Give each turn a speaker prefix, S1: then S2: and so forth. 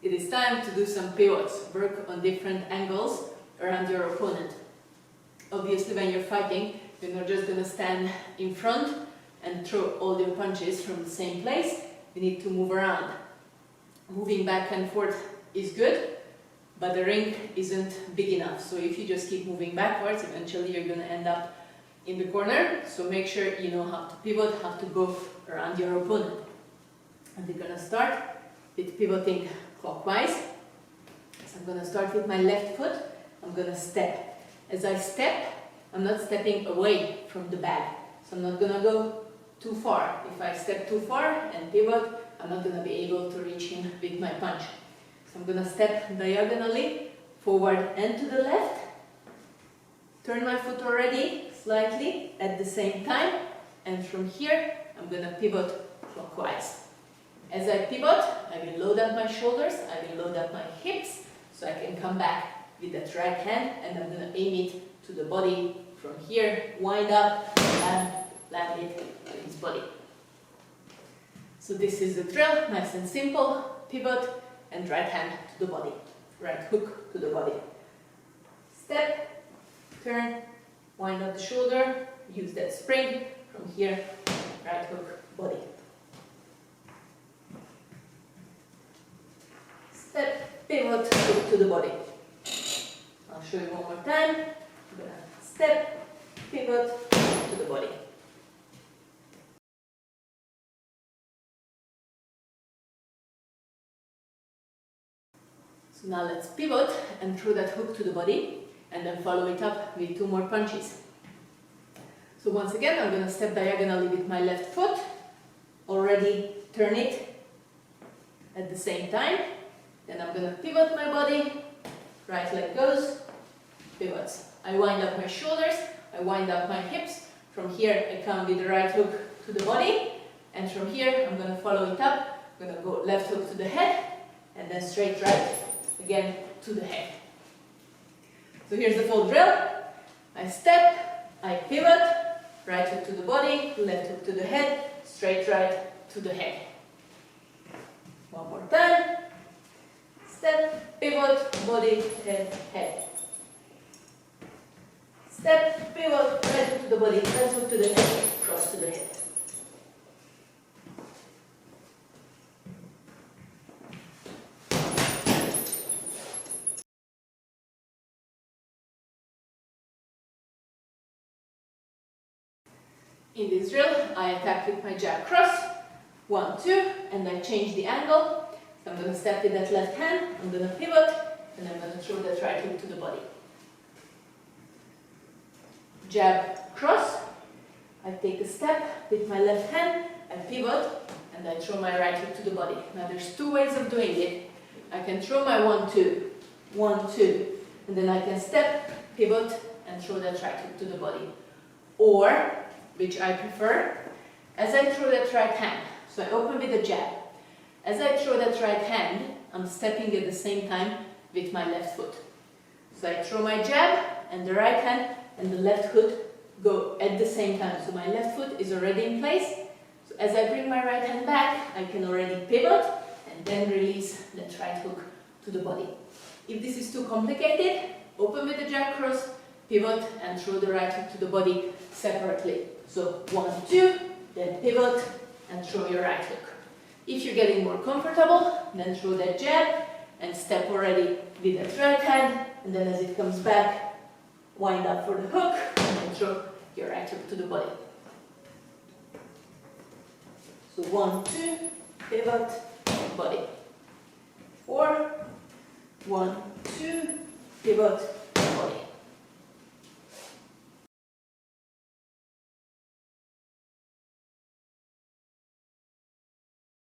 S1: It is time to do some pivots, work on different angles around your opponent. Obviously, when you're fighting, you're not just going to stand in front and throw all your punches from the same place. You need to move around. Moving back and forth is good, but the ring isn't big enough. So if you just keep moving backwards, eventually you're going to end up in the corner. So make sure you know how to pivot, how to go around your opponent. And we're going to start with pivoting clockwise. So I'm going to start with my left foot. I'm going to step. As I step, I'm not stepping away from the bag. So I'm not going to go too far. If I step too far and pivot, I'm not going to be able to reach him with my punch. So I'm going to step diagonally forward and to the left. Turn my foot already slightly at the same time. And from here, I'm going to pivot clockwise. As I pivot, I will load up my shoulders, I will load up my hips, so I can come back with that right hand, and I'm going to aim it to the body from here, wind up, and land it to his body. So this is the drill, nice and simple, pivot and right hand to the body, right hook to the body. Step, turn, wind up the shoulder, use that spring, from here, right hook, body. Step, pivot, hook to the body. I'll show you one more time. I'm going to step, pivot, hook to the body. So now let's pivot and throw that hook to the body and then follow it up with 2 more punches. So once again, I'm going to step diagonally with my left foot, already turn it at the same time. Then I'm going to pivot my body, right leg goes, pivots. I wind up my shoulders, I wind up my hips. From here I come with the right hook to the body, and from here I'm going to follow it up. I'm going to go left hook to the head, and then straight right again to the head. So here's the full drill. I step, I pivot, right hook to the body, left hook to the head, straight right to the head. One more time. Step, pivot, body, head, head. Step, pivot, right hook to the body, left hook to the head, cross to the head. In this drill, I attack with my jab cross, 1, 2, and I change the angle. So I'm going to step with that left hand, I'm going to pivot, and I'm going to throw that right hook to the body. Jab, cross, I take a step with my left hand, I pivot, and I throw my right hook to the body. Now there's 2 ways of doing it. I can throw my 1, 2, 1, 2, and then I can step, pivot, and throw that right hook to the body. Or, which I prefer, as I throw that right hand, so I open with a jab. As I throw that right hand, I'm stepping at the same time with my left foot. So I throw my jab and the right hand and the left foot go at the same time. So my left foot is already in place. So as I bring my right hand back, I can already pivot and then release that right hook to the body. If this is too complicated, open with the jab cross, pivot and throw the right hook to the body separately. So 1, 2, then pivot and throw your right hook. If you're getting more comfortable, then throw that jab and step already with that right hand, and then as it comes back, wind up for the hook and then throw your right hook to the body. So 1, 2, pivot, body. 4, 1, 2, pivot,